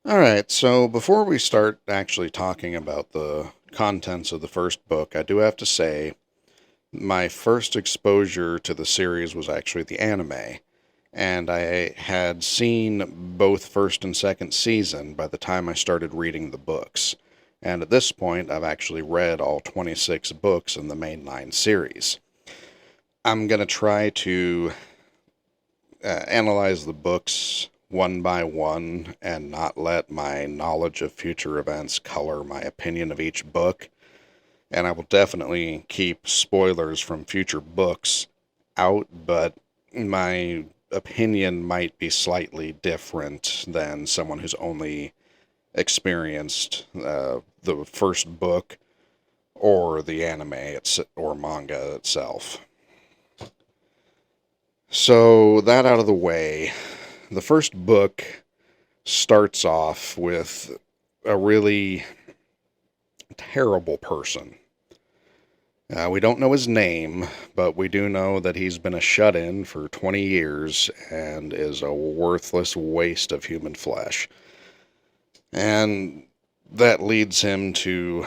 All right, so before we start actually talking about the contents of the first book, I do have to say my first exposure to the series was actually the anime, and I had seen both first and second season by the time I started reading the books. And at this point, I've actually read all 26 books in the mainline series. I'm going to try to analyze the books one by one and not let my knowledge of future events color my opinion of each book. And I will definitely keep spoilers from future books out, but my opinion might be slightly different than someone who's only experienced the first book or the anime or manga itself. So, that out of the way, the first book starts off with a really terrible person. We don't know his name, but we do know that he's been a shut-in for 20 years and is a worthless waste of human flesh. And that leads him to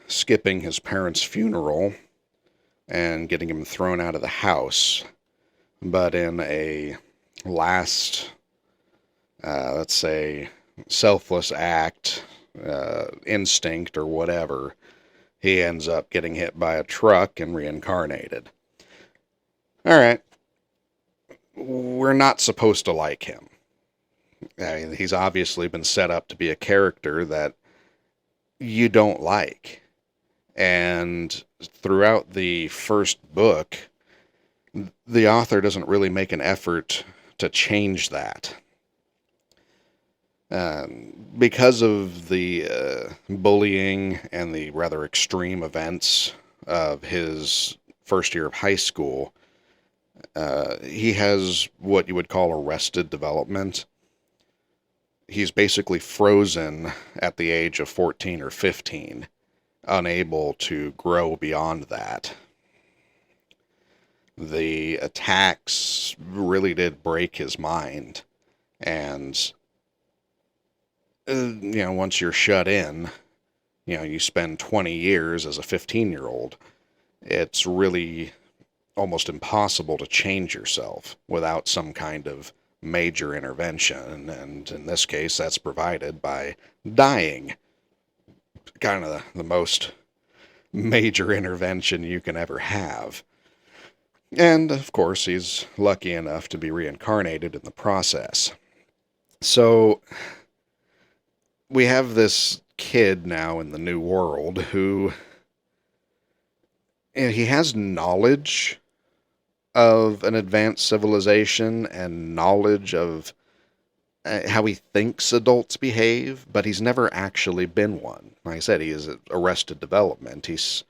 skipping his parents' funeral and getting him thrown out of the house. But in a last, let's say, selfless act, instinct, or whatever, he ends up getting hit by a truck and reincarnated. All right, we're not supposed to like him. I mean, he's obviously been set up to be a character that you don't like. And throughout the first book, the author doesn't really make an effort to change that. Because of the bullying and the rather extreme events of his first year of high school, he has what you would call arrested development. He's basically frozen at the age of 14 or 15, unable to grow beyond that. The attacks really did break his mind, and once you're shut in, you spend 20 years as a 15-year-old, it's really almost impossible to change yourself without some kind of major intervention. And in this case, that's provided by dying. Kind of the most major intervention you can ever have. And of course, he's lucky enough to be reincarnated in the process. So we have this kid now in the new world who he has knowledge of an advanced civilization and knowledge of how he thinks adults behave, but he's never actually been one. Like I said, he is arrested development. He's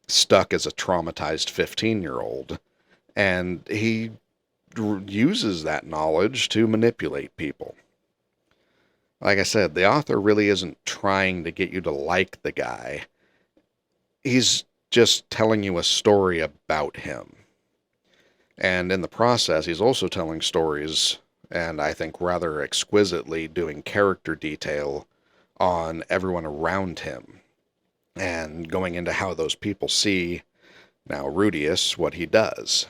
stuck as a traumatized 15-year-old, and he uses that knowledge to manipulate people. Like I said, the author really isn't trying to get you to like the guy. He's just telling you a story about him. And in the process, he's also telling stories, and I think rather exquisitely doing character detail on everyone around him, and going into how those people see, now Rudius, what he does.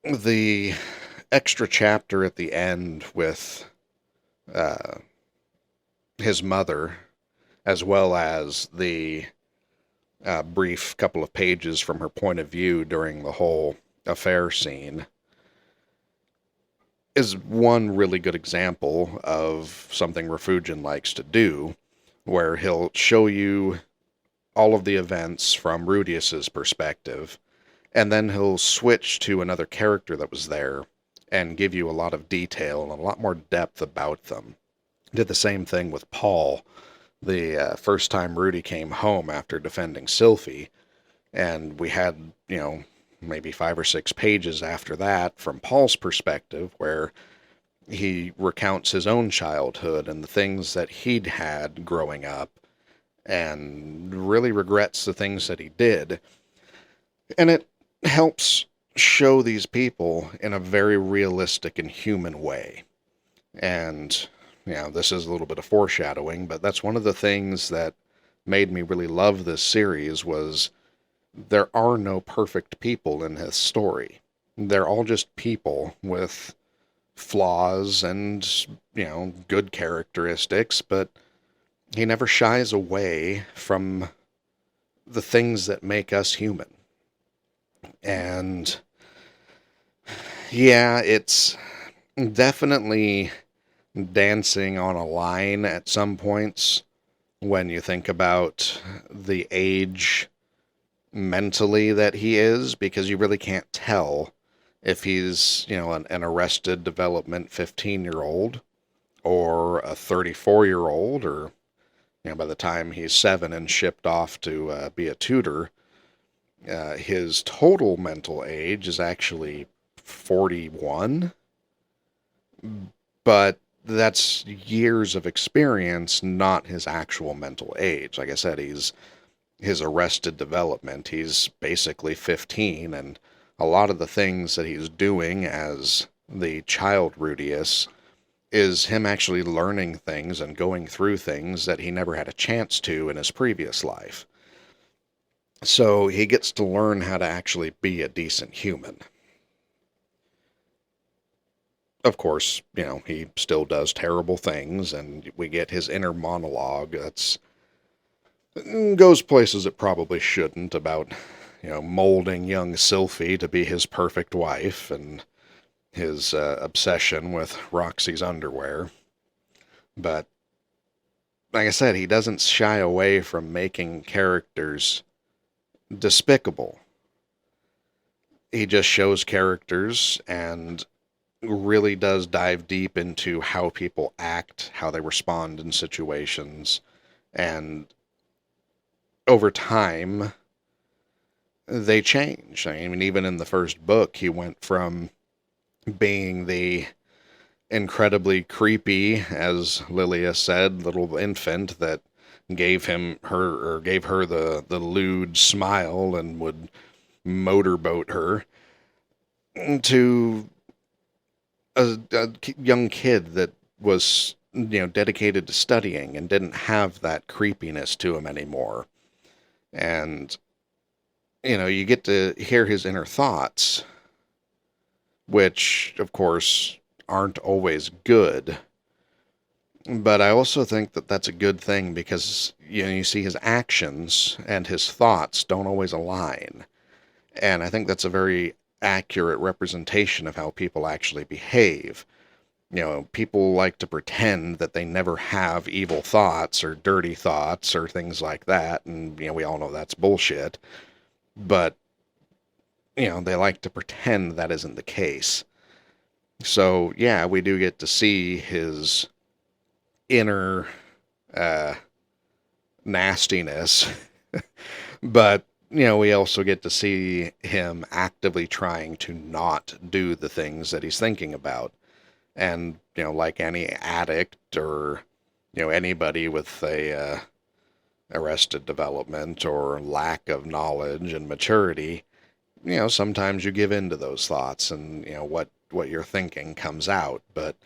The extra chapter at the end with his mother, as well as the brief couple of pages from her point of view during the whole affair scene, is one really good example of something Refugin likes to do, where he'll show you all of the events from Rudius's perspective, and then he'll switch to another character that was there and give you a lot of detail and a lot more depth about them. Did the same thing with Paul, the first time Rudy came home after defending Sylphie, and we had, maybe 5 or 6 pages after that from Paul's perspective, where he recounts his own childhood and the things that he'd had growing up, and really regrets the things that he did. And it helps show these people in a very realistic and human way. And, this is a little bit of foreshadowing, but that's one of the things that made me really love this series was there are no perfect people in his story. They're all just people with flaws and, good characteristics, but he never shies away from the things that make us human. And yeah, it's definitely dancing on a line at some points when you think about the age mentally that he is, because you really can't tell if he's, an arrested development 15-year-old or a 34-year-old, or, by the time he's 7 and shipped off to be a tutor, his total mental age is actually 41, but that's years of experience, not his actual mental age. Like I said, his arrested development. He's basically 15, and a lot of the things that he's doing as the child Rudius is him actually learning things and going through things that he never had a chance to in his previous life. So he gets to learn how to actually be a decent human. Of course, he still does terrible things, and we get his inner monologue that's goes places it probably shouldn't, about, molding young Sylphie to be his perfect wife, and his obsession with Roxy's underwear. But like I said, he doesn't shy away from making characters despicable. He just shows characters and really does dive deep into how people act, how they respond in situations, and over time, they change. I mean, even in the first book, he went from being the incredibly creepy, as Lilia said, little infant that gave her the lewd smile and would motorboat her, to a young kid that was, dedicated to studying and didn't have that creepiness to him anymore. And, you get to hear his inner thoughts, which, of course, aren't always good. But I also think that that's a good thing, because, you see his actions and his thoughts don't always align. And I think that's a very accurate representation of how people actually behave. People like to pretend that they never have evil thoughts or dirty thoughts or things like that. And, we all know that's bullshit. But, they like to pretend that isn't the case. So, yeah, we do get to see his inner nastiness. But, we also get to see him actively trying to not do the things that he's thinking about. And, like any addict or, anybody with a arrested development or lack of knowledge and maturity, sometimes you give in to those thoughts, and, what you're thinking comes out. But,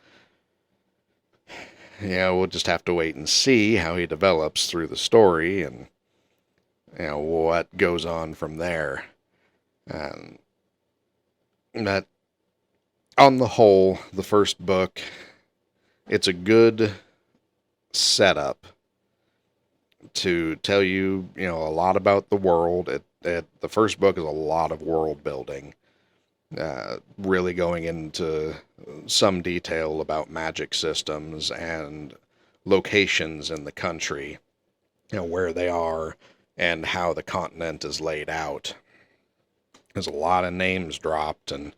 we'll just have to wait and see how he develops through the story, and, what goes on from there. Um, but on the whole, the first book, it's a good setup to tell you, a lot about the world. The first book is a lot of world building, really going into some detail about magic systems and locations in the country, where they are and how the continent is laid out. There's a lot of names dropped, and,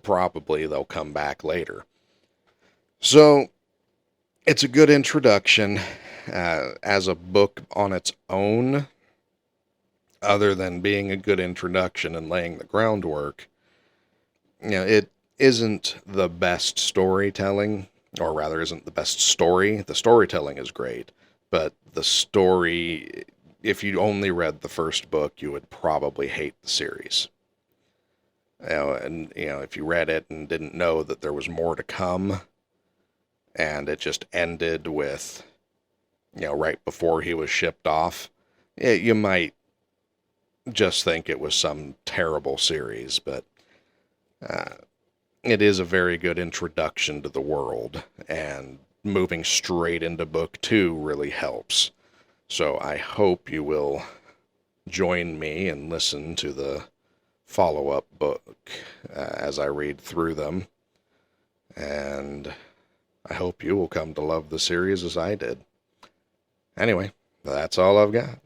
probably they'll come back later. So, it's a good introduction as a book on its own, other than being a good introduction and laying the groundwork. It isn't the best storytelling, or rather isn't the best story. The storytelling is great, but the story, if you only read the first book, you would probably hate the series. And if you read it and didn't know that there was more to come, and it just ended with, right before he was shipped off, you might just think it was some terrible series, but uh, it is a very good introduction to the world, and moving straight into book two really helps. So I hope you will join me and listen to the follow-up book as I read through them, and I hope you will come to love the series as I did. Anyway, that's all I've got.